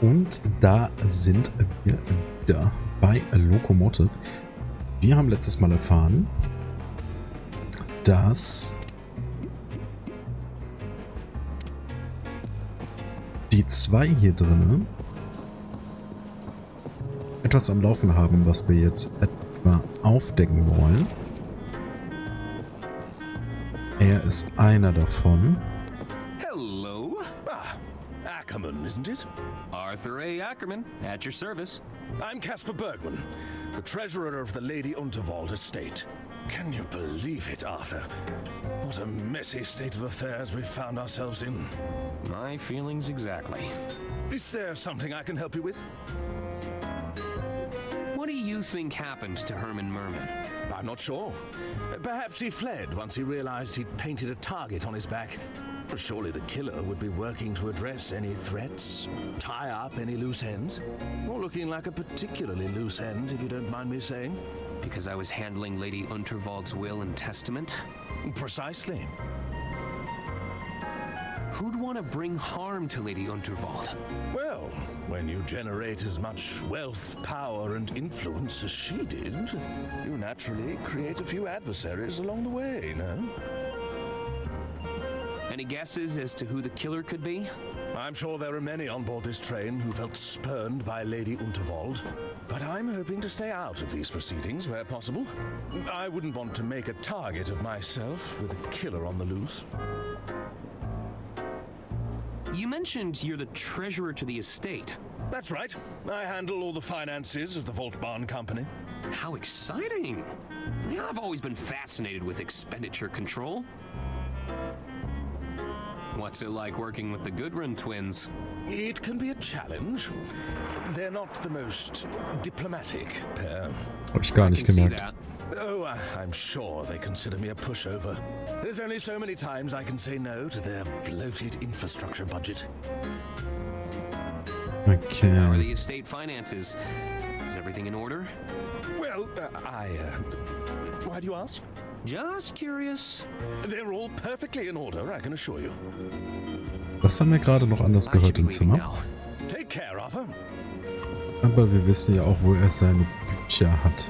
Und da sind wir wieder bei Loco Motive. Wir haben letztes Mal erfahren, dass die zwei hier drinnen etwas am Laufen haben, was wir jetzt etwa aufdecken wollen. Er ist einer davon. Hello. Ackerman, isn't it? Arthur A. Ackerman, at your service. I'm Caspar Bergman, the treasurer of the Lady Unterwald estate. Can you believe it, Arthur? What a messy state of affairs we've found ourselves in. My feelings exactly. Is there something I can help you with? What do you think happened to Herman Merman? I'm not sure. Perhaps he fled once he realized he'd painted a target on his back. Surely the killer would be working to address any threats, tie up any loose ends. Or looking like a particularly loose end, if you don't mind me saying. Because I was handling Lady Unterwald's will and testament? Precisely. Who'd want to bring harm to Lady Unterwald? Well, when you generate as much wealth, power, and influence as she did, you naturally create a few adversaries along the way, no? Any guesses as to who the killer could be? I'm sure there are many on board this train who felt spurned by Lady Unterwald. But I'm hoping to stay out of these proceedings where possible. I wouldn't want to make a target of myself with a killer on the loose. You mentioned you're the treasurer to the estate. That's right. I handle all the finances of the Vault Barn Company. How exciting! I've always been fascinated with expenditure control. What's it like working with the Goodrun twins? It can be a challenge. They're not the most diplomatic pair. Hab ich gar nicht gemerkt. Oh, I'm sure they consider me a pushover. There's only so many times I can say no to their bloated infrastructure budget. Okay. How are the estate finances? Is everything in order? Well, why do you ask? Just curious. They're all perfectly in order, I can assure you. Was haben wir gerade noch anders gehört im Zimmer? Take care, Arthur. Aber wir wissen ja auch, wo er seine Bücher hat.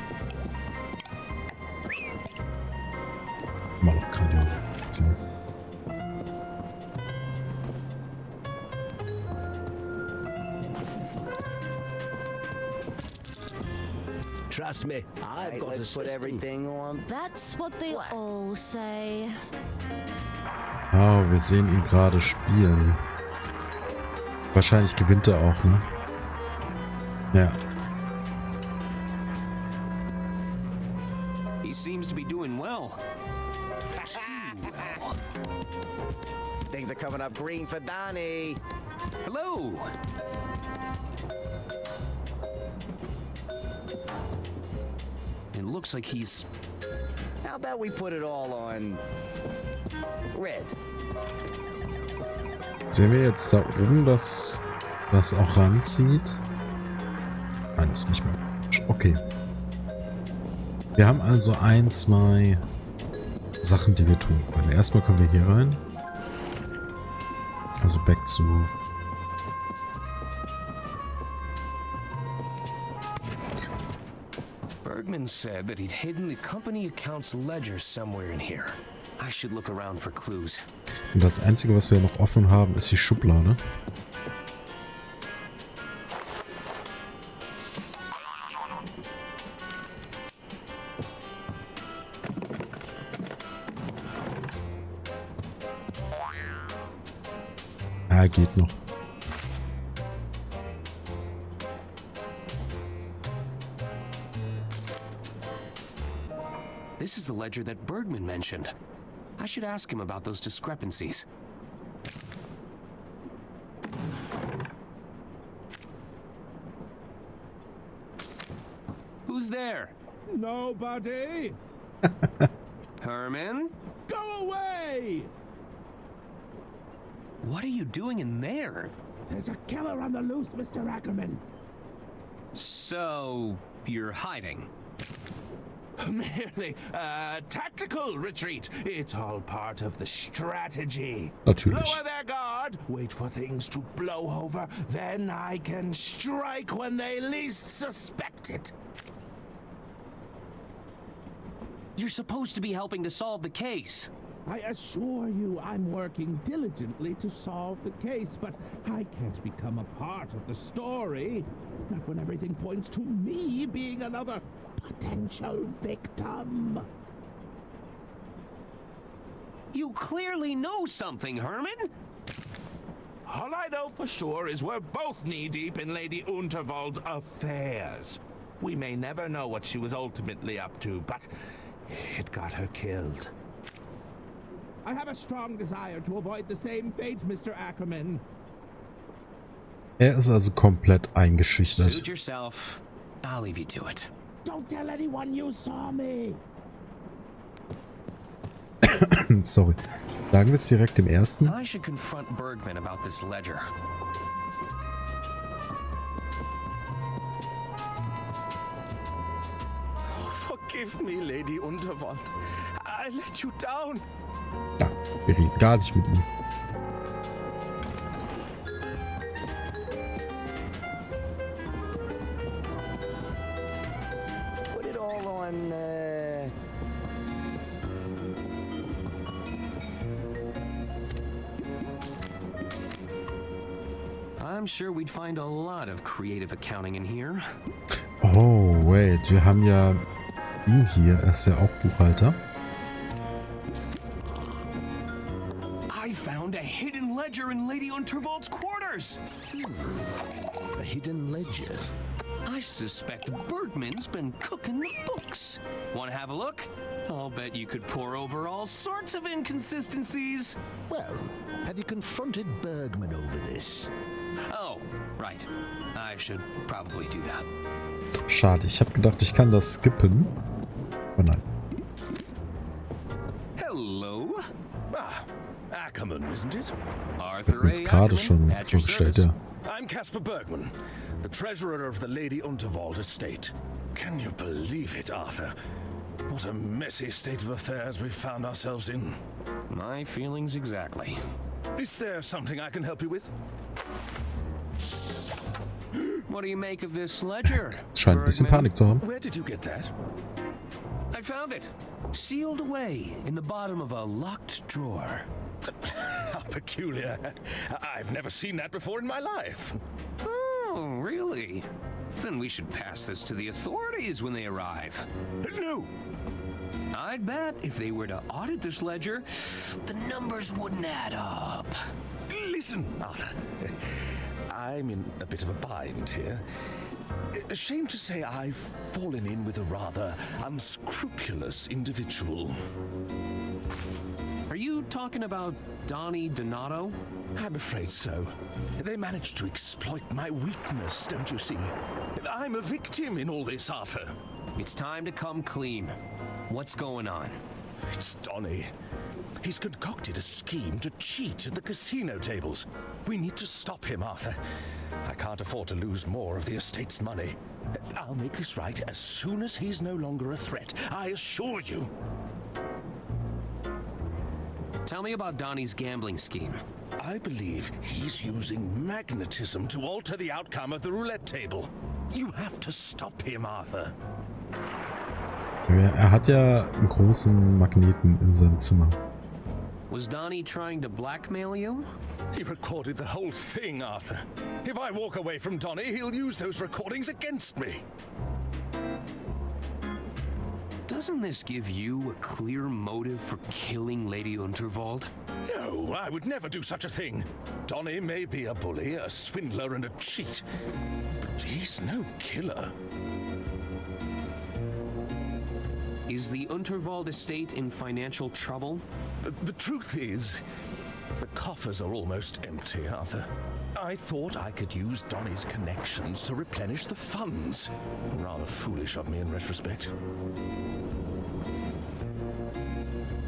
Immer noch grandiose Zimmer. Trust me, I've got to put everything on. That's what they all say. Oh, wir sehen ihn gerade spielen. Wahrscheinlich gewinnt er auch, ne? Ja. He seems to be doing well. Things are coming up green for Donnie. Hello. It looks like he's... How about we put it all on red? Sehen wir jetzt da oben, dass das auch ranzieht? Nein, das ist nicht mehr. Okay. Wir haben also 1, 2 Sachen, die wir tun können. Erstmal kommen wir hier rein. Also back zu... Bergman said that he'd hidden the company accounts ledger somewhere in here. I should look around for clues. Und das Einzige, was wir noch offen haben, ist die Schublade. Ah, geht noch. This is the ledger that Bergman mentioned. I should ask him about those discrepancies. Who's there? Nobody! Herman? Go away! What are you doing in there? There's a killer on the loose, Mr. Ackerman. So, you're hiding? Merely a tactical retreat. It's all part of the strategy. Natürlich. Lower their guard, wait for things to blow over, then I can strike when they least suspect it. You're supposed to be helping to solve the case. I assure you I'm working diligently to solve the case, but I can't become a part of the story. Not when everything points to me being another potential victim. You clearly know something, Herman. All I know for sure is we're both knee-deep in Lady Unterwald's affairs. We may never know what she was ultimately up to, but it got her killed. I have a strong desire to avoid the same fate, Mr. Ackerman. Ist also komplett eingeschüchtert. Suit yourself. I'll leave you to it. Don't tell anyone you saw me. Sorry. Sagen wir es direkt im ersten. I should confront Bergman about this ledger. Forgive me, Lady Unterwald. I let you down. Ja, wir reden gar nicht mit ihm. Put it all on, I'm sure we'd find a lot of creative accounting in here. Oh, wait. Wir haben ja ihn hier. Er ist ja auch Buchhalter. I found a hidden ledger in Lady Unterwald's quarters. a hidden ledger. I suspect Bergman's been cooking the books. Want to have a look? I'll bet you could pour over all sorts of inconsistencies. Well, have you confronted Bergman over this? Oh, right. I should probably do that. Schade, ich habe gedacht, ich kann das skippen. Aber nein. Hello? Ah, Ackerman, isn't it? Arthur Jetzt gerade schon at your vorgestellt, service. ja. I'm Caspar Bergman, the treasurer of the Lady Unterwald estate. Can you believe it, Arthur? What a messy state of affairs we've found ourselves in. My feelings exactly. Is there something I can help you with? What do you make of this ledger? Scheint ein bisschen Bergman? Panik zu haben. Where did you get that? I found it. Sealed away in the bottom of a locked drawer. How peculiar. I've never seen that before in my life. Oh, really? Then we should pass this to the authorities when they arrive. No! I'd bet if they were to audit this ledger, the numbers wouldn't add up. Listen, Arthur. I'm in a bit of a bind here. Ashamed to say I've fallen in with a rather unscrupulous individual. Are you talking about Donnie Donato? I'm afraid so. They managed to exploit my weakness, don't you see? I'm a victim in all this, Arthur. It's time to come clean. What's going on? It's Donnie. He's concocted a scheme to cheat at the casino tables. We need to stop him, Arthur. I can't afford to lose more of the estate's money. I'll make this right as soon as he's no longer a threat. I assure you. Tell me about Donnie's gambling scheme. I believe he's using magnetism to alter the outcome of the roulette table. You have to stop him, Arthur. Er hat ja einen großen Magneten in seinem Zimmer. Was Donnie trying to blackmail you? He recorded the whole thing, Arthur. If I walk away from Donnie, he'll use those recordings against me. Doesn't this give you a clear motive for killing Lady Unterwald? No, I would never do such a thing. Donnie may be a bully, a swindler, and a cheat, but he's no killer. Is the Unterwald estate in financial trouble? The truth is, the coffers are almost empty, Arthur. I thought I could use Donnie's connections to replenish the funds. Rather foolish of me in retrospect.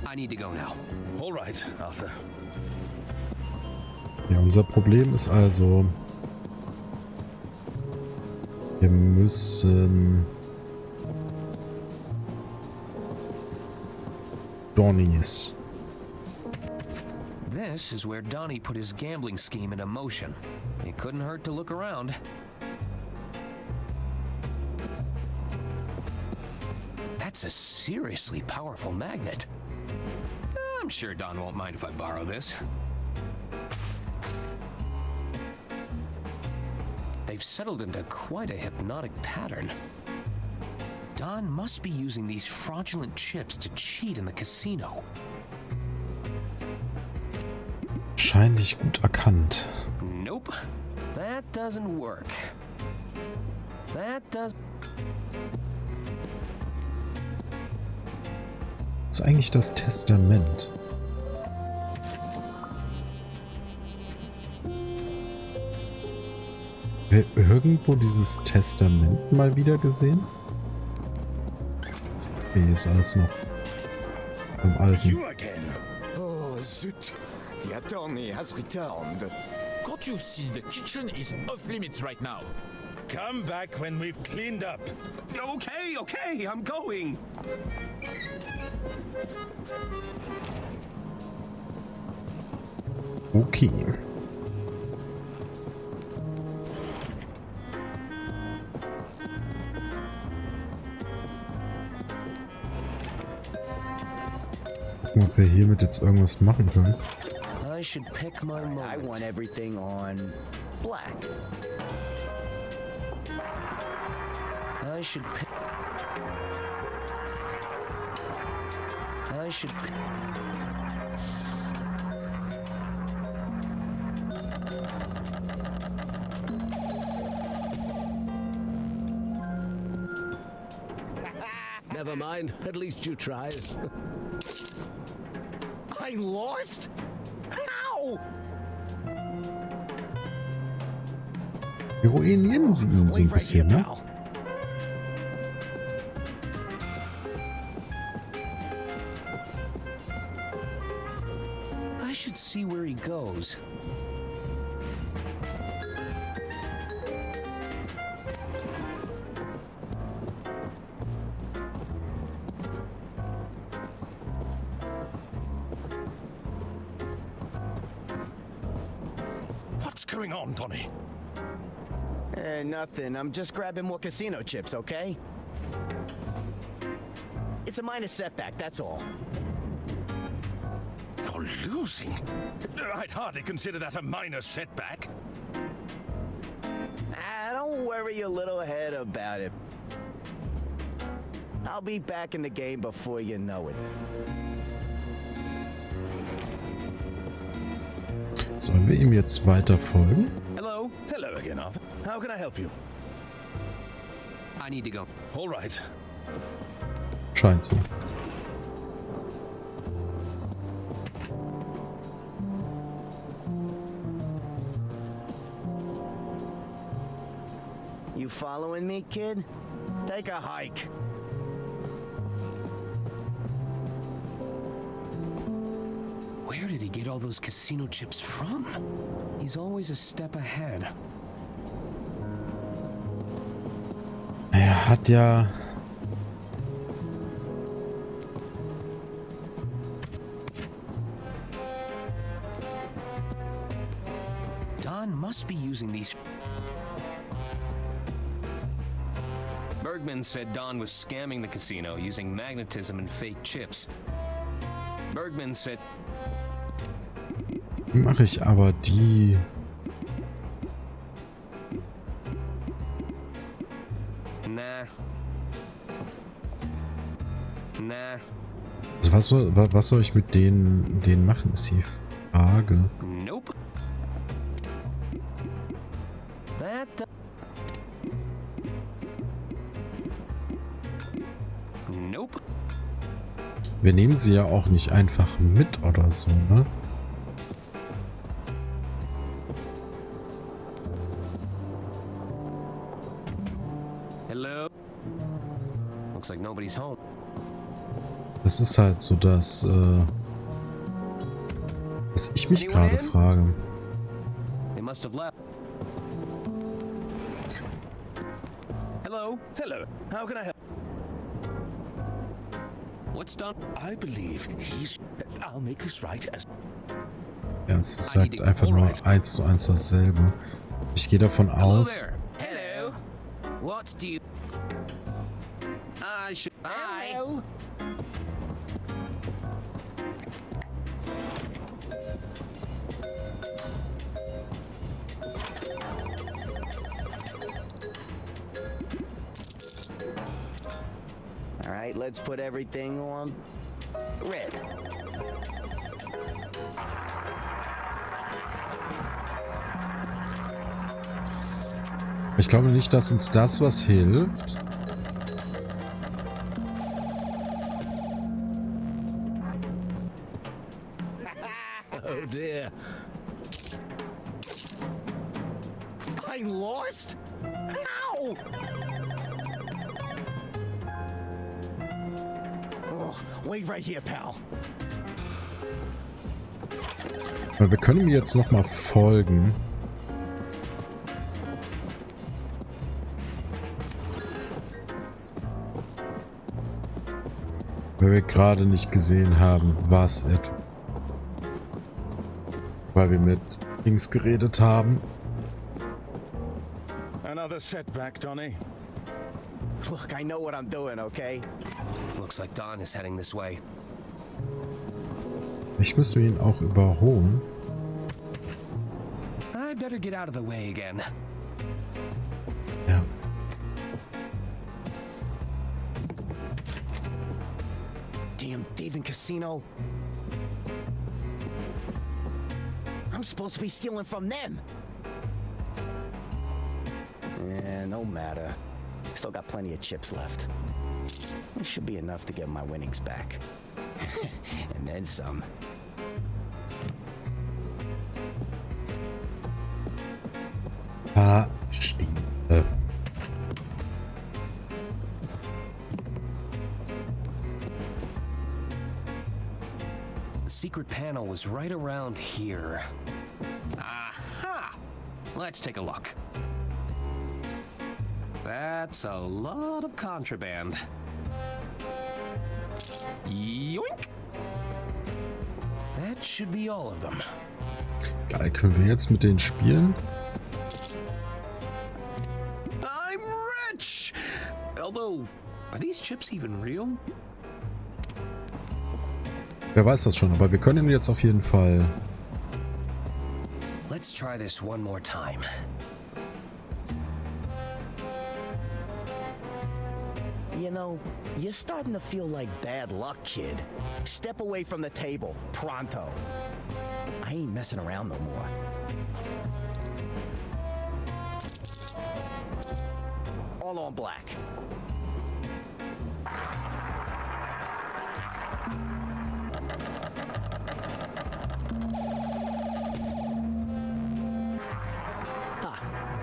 I need to go now. All right, Arthur. Ja, unser Problem ist also, wir müssen Donnies. This is where Donnie put his gambling scheme into motion. It couldn't hurt to look around. That's a seriously powerful magnet. I'm sure Don won't mind if I borrow this. They've settled into quite a hypnotic pattern. Don must be using these fraudulent chips to cheat in the casino. Wahrscheinlich gut erkannt. Nope. That doesn't work. That does... Was ist eigentlich das Testament? Irgendwo dieses Testament mal wieder gesehen? Okay, hier ist alles noch im Alten. Oh, zut. The attorney has returned. Can't you see the kitchen is off limits right now? Come back when we've cleaned up. Okay, I'm going. Okay. Gucken, ob wir hiermit jetzt irgendwas machen können. I should pick my I moment. want everything on black. I should pick... Never mind. At least you tried. I lost? How? Wir ruinieren sie ihn so ein bisschen, ne? I should see where he goes. What's going on, Donnie? Nothing. I'm just grabbing more casino chips, okay? It's a minor setback, that's all. You're losing? I'd hardly consider that a minor setback. Don't worry your little head about it. I'll be back in the game before you know it. Sollen wir ihm jetzt weiter folgen? Hello again, Arthur. How can I help you? I need to go. All right. Scheint so. You following me, kid? Take a hike. Where did he get all those casino chips from? He's always a step ahead. Er hat ja... Don must be using these... Bergman said Don was scamming the casino using magnetism and fake chips. Bergman said... Wie mache ich aber die... Nah. Also was soll ich mit denen machen, ist die Frage. Nope. Nope. Wir nehmen sie ja auch nicht einfach mit oder so, ne? Hello. Looks like nobody's home. Das ist halt so das, was ich mich gerade frage. They must have left. Hello. How can I help? What's done? I believe he's... I'll make this right as... Ja, es sagt einfach nur 1:1 dasselbe. Ich gehe davon aus... Hello. What do you... I should... Hello. All right, let's put everything on red. Ich glaube nicht, dass uns das was hilft. Oh dear. I'm lost? How? Oh, wait right here, pal. Weil wir können mir jetzt nochmal folgen. Weil wir gerade nicht gesehen haben, was er tut. Weil wir mit Dings geredet haben. Another setback, Donny. Look, I know what I'm doing, okay? Looks like Don is heading this way. Ich müsste ihn auch überholen. I'd better get out of the way again. Ja. Damn thieving casino. I'm supposed to be stealing from them. Yeah, no matter. Still got plenty of chips left. It should be enough to get my winnings back. And then some. Verstehe. The secret panel was right around here. Aha! Let's take a look. That's a lot of contraband. Yoink! That should be all of them. Geil, können wir jetzt mit denen spielen? I'm rich! Although, are these chips even real? Wer weiß das schon, aber wir können ihn jetzt auf jeden Fall... Let's try this one more time. You know, you're starting to feel like bad luck, kid. Step away from the table, pronto. I ain't messing around no more. All on black.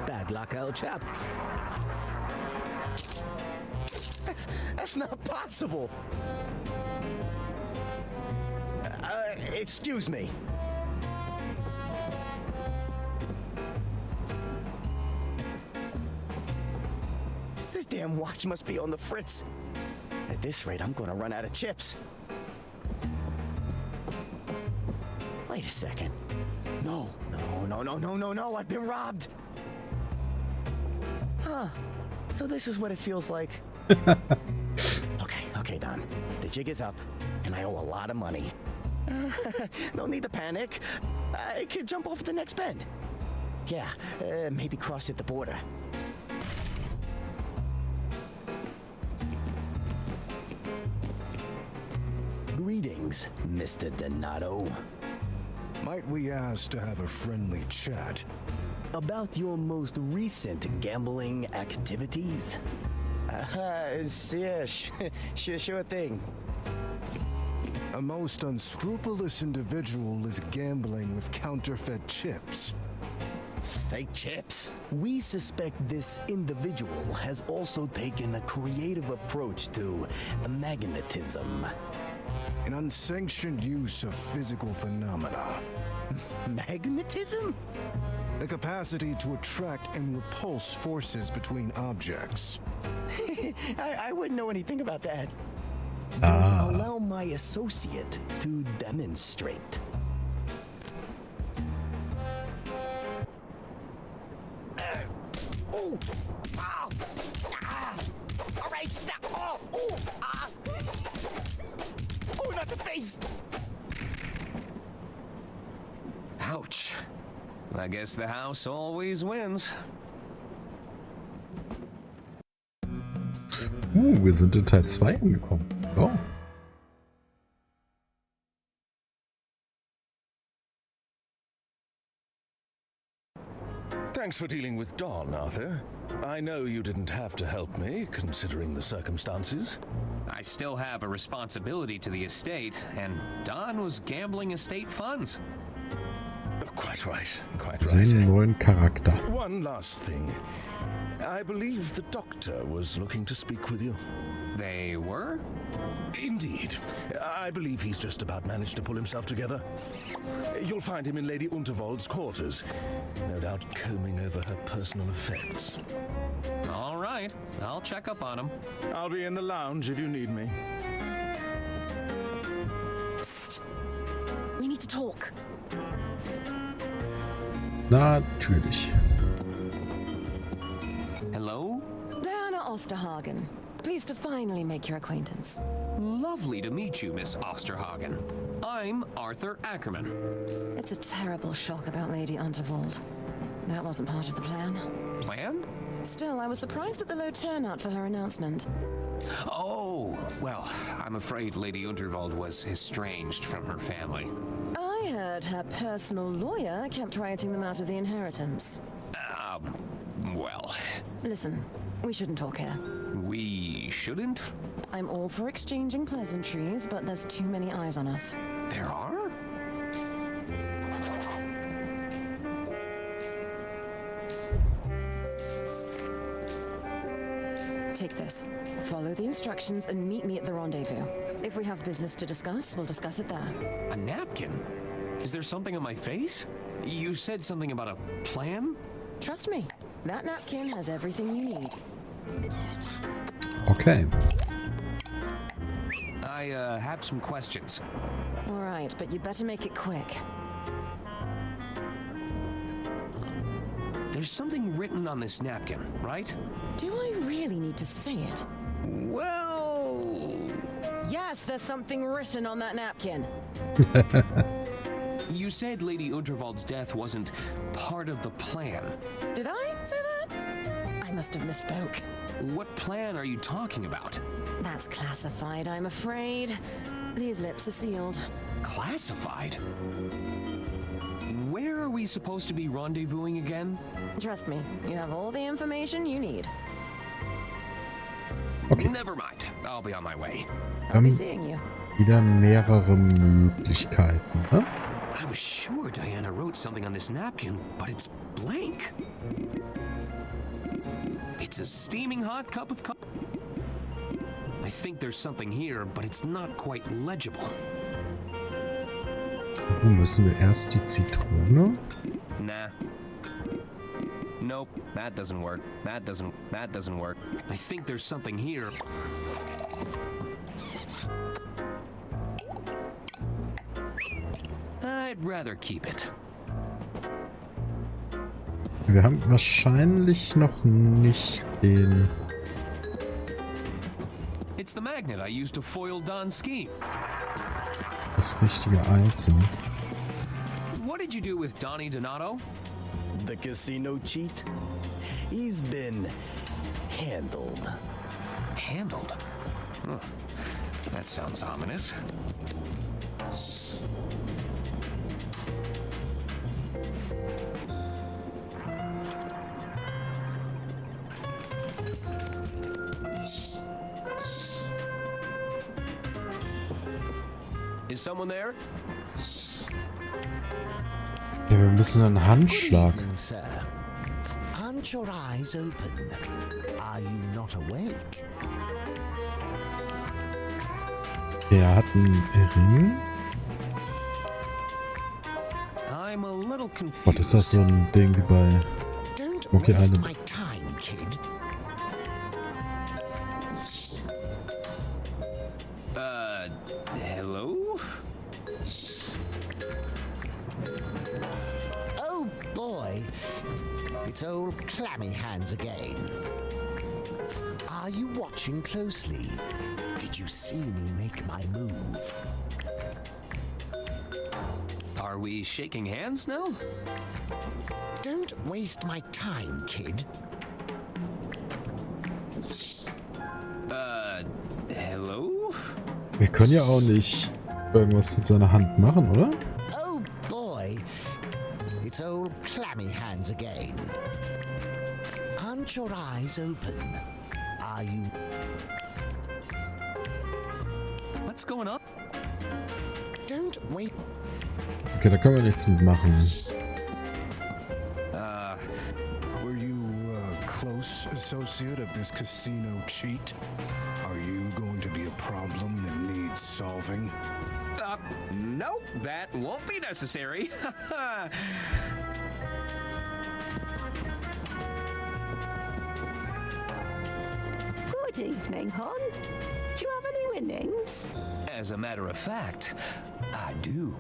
Bad luck, old chap. That's not possible. Excuse me. This damn watch must be on the fritz. At this rate, I'm gonna run out of chips. Wait a second. No, I've been robbed. Huh. So this is what it feels like. Okay, Don. The jig is up, and I owe a lot of money. No need to panic. I could jump off the next bend. Yeah, maybe cross at the border. Greetings, Mr. Donato. Might we ask to have a friendly chat? About your most recent gambling activities? Yeah, sure thing. A most unscrupulous individual is gambling with counterfeit chips. Fake chips? We suspect this individual has also taken a creative approach to magnetism. An unsanctioned use of physical phenomena. Magnetism? The capacity to attract and repulse forces between objects. I wouldn't know anything about that. Allow my associate to demonstrate. Oh! Ah! Ah! All right, stop! Oh! Oh! Ah! Oh, not the face! Ouch. I guess the house always wins. Wir sind in Teil 2 angekommen. Oh. Thanks for dealing with Don, Arthur. I know you didn't have to help me, considering the circumstances. I still have a responsibility to the estate, and Don was gambling estate funds. Quite right, quite Seinen right. neuen Charakter. One last thing. I believe the doctor was looking to speak with you. They were? Indeed. I believe he's just about managed to pull himself together. You'll find him in Lady Unterwald's quarters, no doubt combing over her personal effects. All right, I'll check up on him. I'll be in the lounge if you need me. Psst. We need to talk. Natürlich. Hello? Diana Osterhagen. Pleased to finally make your acquaintance. Lovely to meet you, Miss Osterhagen. I'm Arthur Ackerman. It's a terrible shock about Lady Unterwald. That wasn't part of the plan. Plan? Still, I was surprised at the low turnout for her announcement. Oh, well, I'm afraid Lady Unterwald was estranged from her family. I heard her personal lawyer kept writing them out of the inheritance. Well, Listen, we shouldn't talk here. we shouldn't? I'm all for exchanging pleasantries, but there's too many eyes on us. There are? Take this. Follow the instructions and meet me at the rendezvous. If we have business to discuss, we'll discuss it there. A napkin? Is there something on my face? You said something about a plan? Trust me, that napkin has everything you need. Okay. I have some questions. All right, but you better make it quick. There's something written on this napkin, right? Do I really need to say it? Well... Yes, there's something written on that napkin. You said Lady Unterwald's death wasn't part of the plan. Did I say that? I must have misspoke. What plan are you talking about? That's classified, I'm afraid. These lips are sealed. Classified? Where are we supposed to be rendezvousing again? Trust me, you have all the information you need. Okay. Never mind. I'll be on my way. I'll be seeing you. Wieder mehrere Möglichkeiten, ne? I was sure Diana wrote something on this napkin, but it's blank. It's a steaming hot cup of coffee. I think there's something here, but it's not quite legible. Müssen wir erst die Zitrone? Nah. Nope, that doesn't work. That doesn't work. I think there's something here. I'd rather keep it. Wir haben wahrscheinlich noch nicht den... It's the magnet I used to foil Don's scheme. das richtige Item. What did you do with Donnie Donato? The casino cheat? He's been handled. Handled? Huh. That sounds ominous. Is someone there? Ja, wir müssen einen Handschlag. Good evening, sir. Aren't your eyes open? Are you not awake? Der hat einen Ring. I'm a little confused. Gott, ist das so ein Ding wie bei Don't Monkey waste Island? my time, kid. It's old clammy hands again. Are you watching closely? Did you see me make my move? Are we shaking hands now? Don't waste my time, kid. Hello? Wir können ja auch nicht irgendwas mit seiner Hand machen, oder? Oh boy. It's old clammy hands again. Aren't your eyes open? Are you... What's going on? Don't wait. Okay, da können wir nichts mitmachen. Were you a close associate of this casino cheat? Are you going to be a problem that needs solving? Nope, that won't be necessary. Good evening, hon. Do you have any winnings? As a matter of fact, I do.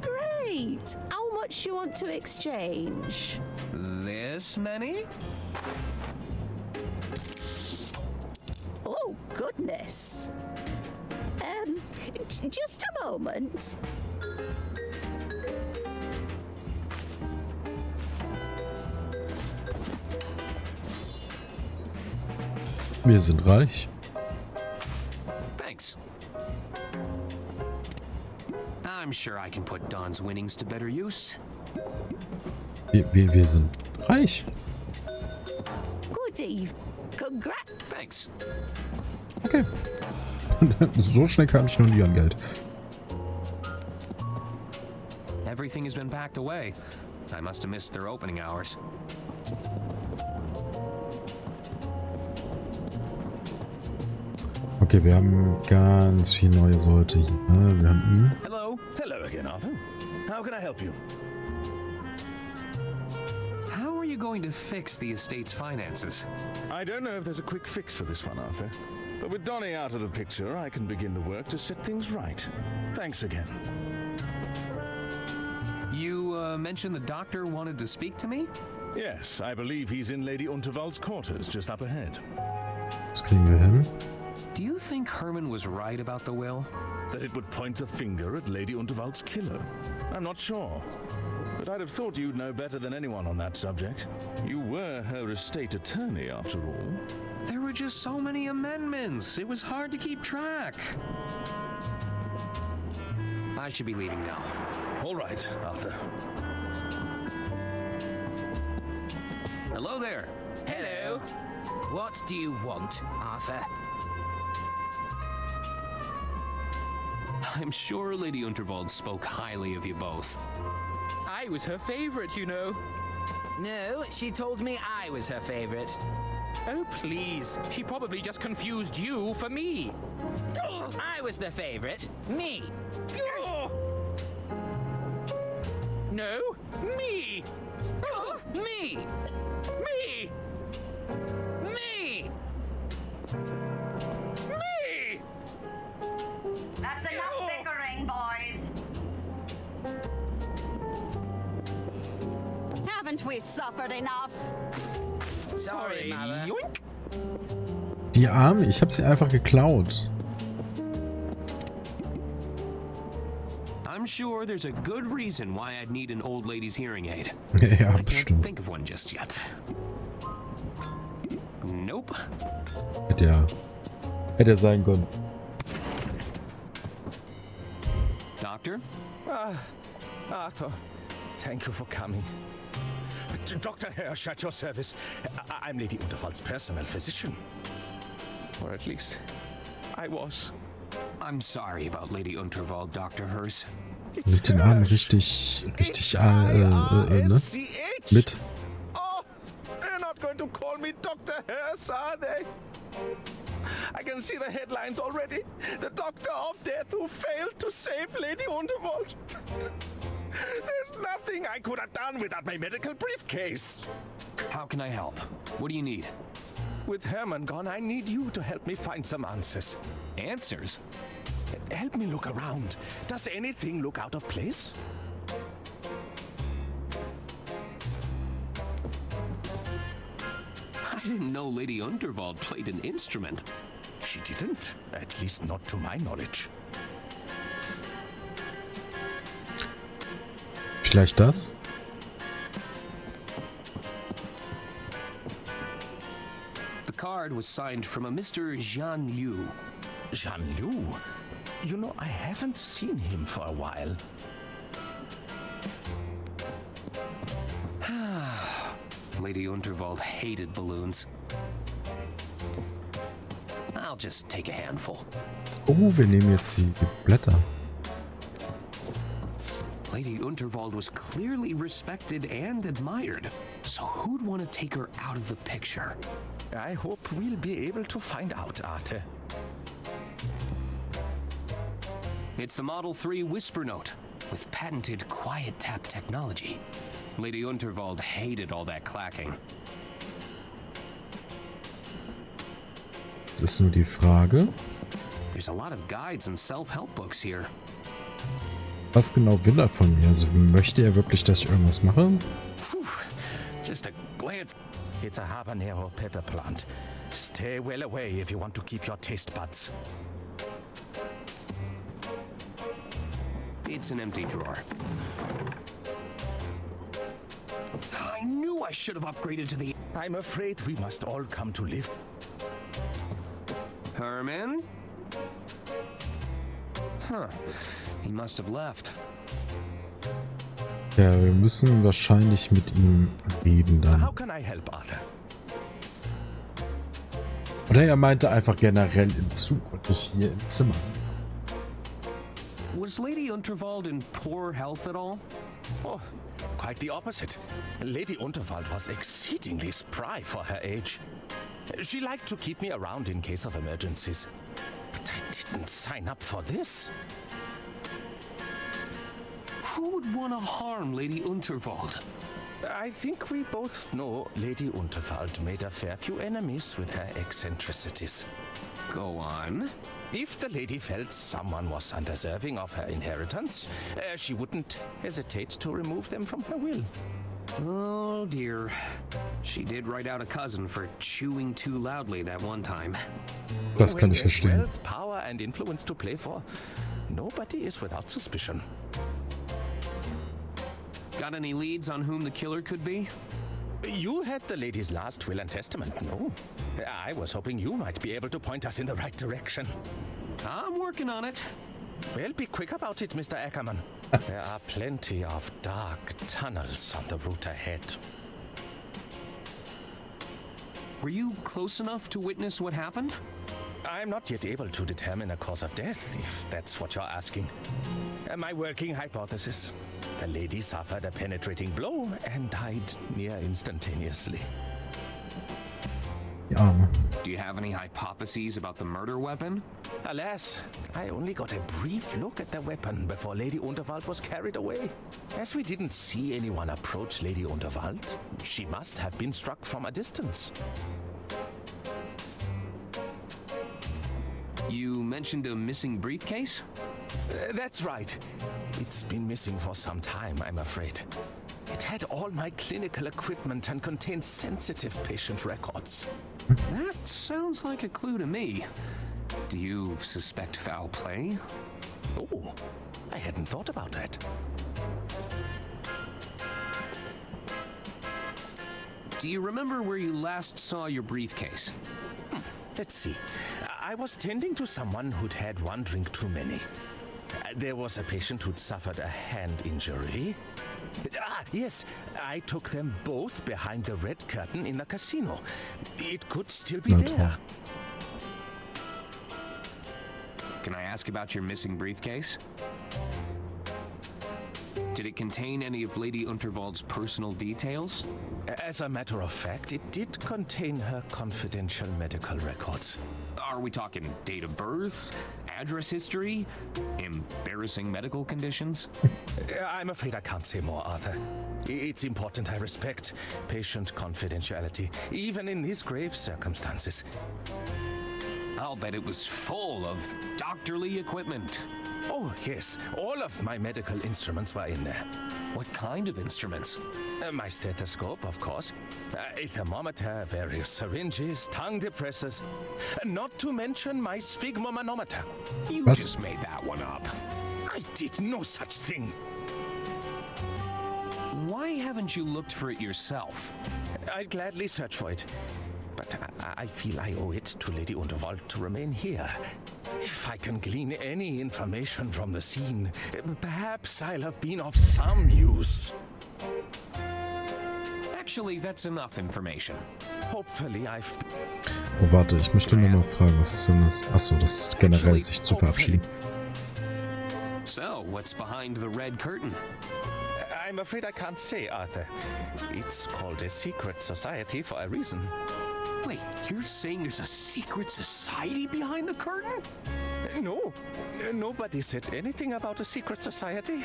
Great. How much you want to exchange? This many? Oh, goodness. Just a moment. Wir sind reich. Thanks. I'm sure I can put Don's winnings to better use. Wir sind reich. Good eve. Congrats. Thanks. Okay. So schnell kam ich noch nie an Geld. Everything has been packed away. I must have missed their opening hours. Okay, wir haben ganz viel neue Leute hier. Ne? Wir haben ihn. Hello. Hello again, Arthur. How can I help you? How are you going to fix the estate's finances? I don't know if there's a quick fix for this one, Arthur. But with Donnie out of the picture, I can begin the work to set things right. Thanks again. You mentioned the doctor wanted to speak to me? Yes, I believe he's in Lady Unterwald's quarters just up ahead. Das kriegen wir hin. Do you think Herman was right about the will? That it would point the finger at Lady Unterwald's killer? I'm not sure. But I'd have thought you'd know better than anyone on that subject. You were her estate attorney, after all. There were just so many amendments. It was hard to keep track. I should be leaving now. All right, Arthur. Hello there. Hello. What do you want, Arthur? I'm sure Lady Unterwald spoke highly of you both. I was her favorite, you know. No, she told me I was her favorite. Oh, please. She probably just confused you for me. I was the favorite. Me. No, me. Me. Me. Me. Me. That's enough bickering, boys. Haven't we suffered enough? Sorry, Mother. Yoink. Die Arme, ich habe sie einfach geklaut. I'm sure there's a good reason why I'd need an old lady's hearing aid. Ja, I can't bestimmt. think of one just yet. Nope. Hätte sein können. Doctor? Arthur, thank you for coming. Dr. Hirsch at your service. I'm Lady Unterwald's personal physician. Or at least, I was. I'm sorry about Lady Unterwald, Dr. Hirsch. Mit den Armen richtig ne? Mit. Oh, they're not going to call me Dr. Hirsch, are they? I can see the headlines already. The Doctor of Death who failed to save Lady Unterwald. There's nothing I could have done without my medical briefcase. How can I help? What do you need? With Herman gone, I need you to help me find some answers. Answers? Help me look around. Does anything look out of place? didn't know Lady Unterwald played an instrument. She didn't, at least not to my knowledge. Vielleicht das? The card was signed from a Mr. Jean Liu. Jean Liu? You know, I haven't seen him for a while. Lady Unterwald hated balloons. I'll just take a handful. Oh, wir nehmen jetzt die Blätter. Lady Unterwald was clearly respected and admired, so who'd want to take her out of the picture? I hope we'll be able to find out, Arte. It's the Model 3 Whisper Note with patented quiet tap technology. Lady Unterwald hated all that clacking. Jetzt ist nur die Frage, There's a lot of guides and self-help books here. was genau will er von mir? Also möchte er wirklich, dass ich irgendwas mache? Phew, just a glance. It's a habanero pepper plant. Stay well away if you want to keep your taste buds. It's an empty drawer. I knew I should have upgraded to the... I'm afraid we must all come to live. Herman? Huh. He must have left. Ja, wir müssen wahrscheinlich mit ihm reden dann. How can I help, Arthur? Oder er meinte einfach generell im Zug und nicht hier im Zimmer. Was Lady Unterwald in poor health at all? Oh, quite the opposite. Lady Unterwald was exceedingly spry for her age. She liked to keep me around in case of emergencies. But I didn't sign up for this. Who would want to harm Lady Unterwald? I think we both know Lady Unterwald made a fair few enemies with her eccentricities. Go on. If the lady felt someone was undeserving of her inheritance, she wouldn't hesitate to remove them from her will. Oh dear. She did write out a cousin for chewing too loudly that one time. Das kann ich When there's verstehen. wealth, power and influence to play for, nobody is without suspicion. Got any leads on whom the killer could be? You had the lady's last will and testament, no? I was hoping you might be able to point us in the right direction. I'm working on it. Well, be quick about it, Mr. Ackerman. There are plenty of dark tunnels on the route ahead. Were you close enough to witness what happened? I'm not yet able to determine a cause of death, if that's what you're asking. My working hypothesis: the lady suffered a penetrating blow and died near instantaneously. Die Arme. Do you have any hypotheses about the murder weapon? Alas, I only got a brief look at the weapon before Lady Unterwald was carried away. As we didn't see anyone approach Lady Unterwald, she must have been struck from a distance. You mentioned a missing briefcase? That's right. It's been missing for some time, I'm afraid. It had all my clinical equipment and contained sensitive patient records. That sounds like a clue to me. Do you suspect foul play? Oh, I hadn't thought about that. Do you remember where you last saw your briefcase? Let's see. I was tending to someone who'd had one drink too many. There was a patient who'd suffered a hand injury. Yes, I took them both behind the red curtain in the casino. It could still be there. Can I ask about your missing briefcase? Did it contain any of Lady Unterwald's personal details? As a matter of fact, it did contain her confidential medical records. Are we talking date of birth, address history, embarrassing medical conditions? I'm afraid I can't say more, Arthur. It's important I respect patient confidentiality, even in these grave circumstances. I'll bet it was full of doctorly equipment. Oh, yes. All of my medical instruments were in there. What kind of instruments? My stethoscope, of course. A thermometer, various syringes, tongue depressors. Not to mention my sphygmomanometer. You Was? just made that one up. I did no such thing. Why haven't you looked for it yourself? I'd gladly search for it. But I feel I owe it to Lady Unterwald to remain here. If I can glean any information from the scene, perhaps I'll have been of some use. Actually, that's enough information. Hopefully I've... Oh, warte, ich möchte nur mal fragen, was ist denn das? Achso, das ist generell sich zu verabschieden. So, what's behind the red curtain? I'm afraid I can't say, Arthur. It's called a secret society for a reason. Wait, you're saying there's a secret society behind the curtain? No, nobody said anything about a secret society.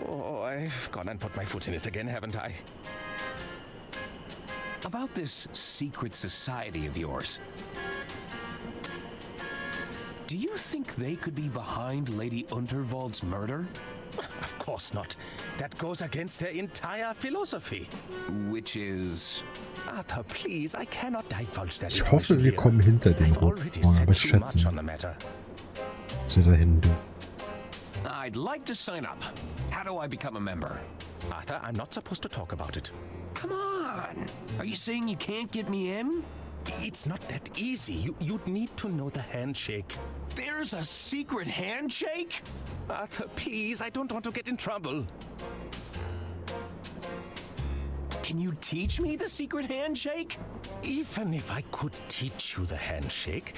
Oh, I've gone and put my foot in it again, haven't I? About this secret society of yours. Do you think they could be behind Lady Unterwald's murder? Of course not. That goes against their entire philosophy. Which is... Arthur, please, I cannot divulge that. Ich hoffe, wir kommen hinter den Roten, aber ich schätze nicht, dass wir dahin tun. I'd like to sign up. How do I become a member? Arthur, I'm not supposed to talk about it. Come on! Are you saying you can't get me in? It's not that easy. You'd need to know the handshake. There's a secret handshake? Arthur, please, I don't want to get in trouble. Can you teach me the secret handshake? Even if I could teach you the handshake,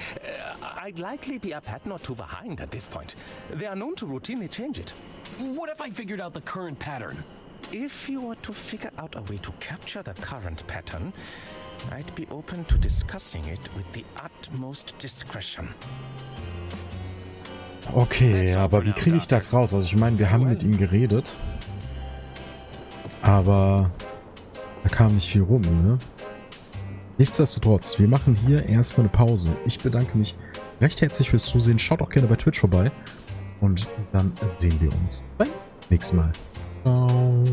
I'd likely be a pattern or two behind at this point. They are known to routinely change it. What if I figured out the current pattern? If you were to figure out a way to capture the current pattern, I'd be open to discussing it with the utmost discretion. Okay, aber wie kriege ich das raus? Also ich meine, wir haben mit ihm geredet, aber da kam nicht viel rum, ne? Nichtsdestotrotz, wir machen hier erstmal eine Pause. Ich bedanke mich recht herzlich fürs Zusehen. Schaut auch gerne bei Twitch vorbei und dann sehen wir uns beim nächsten Mal. Ciao.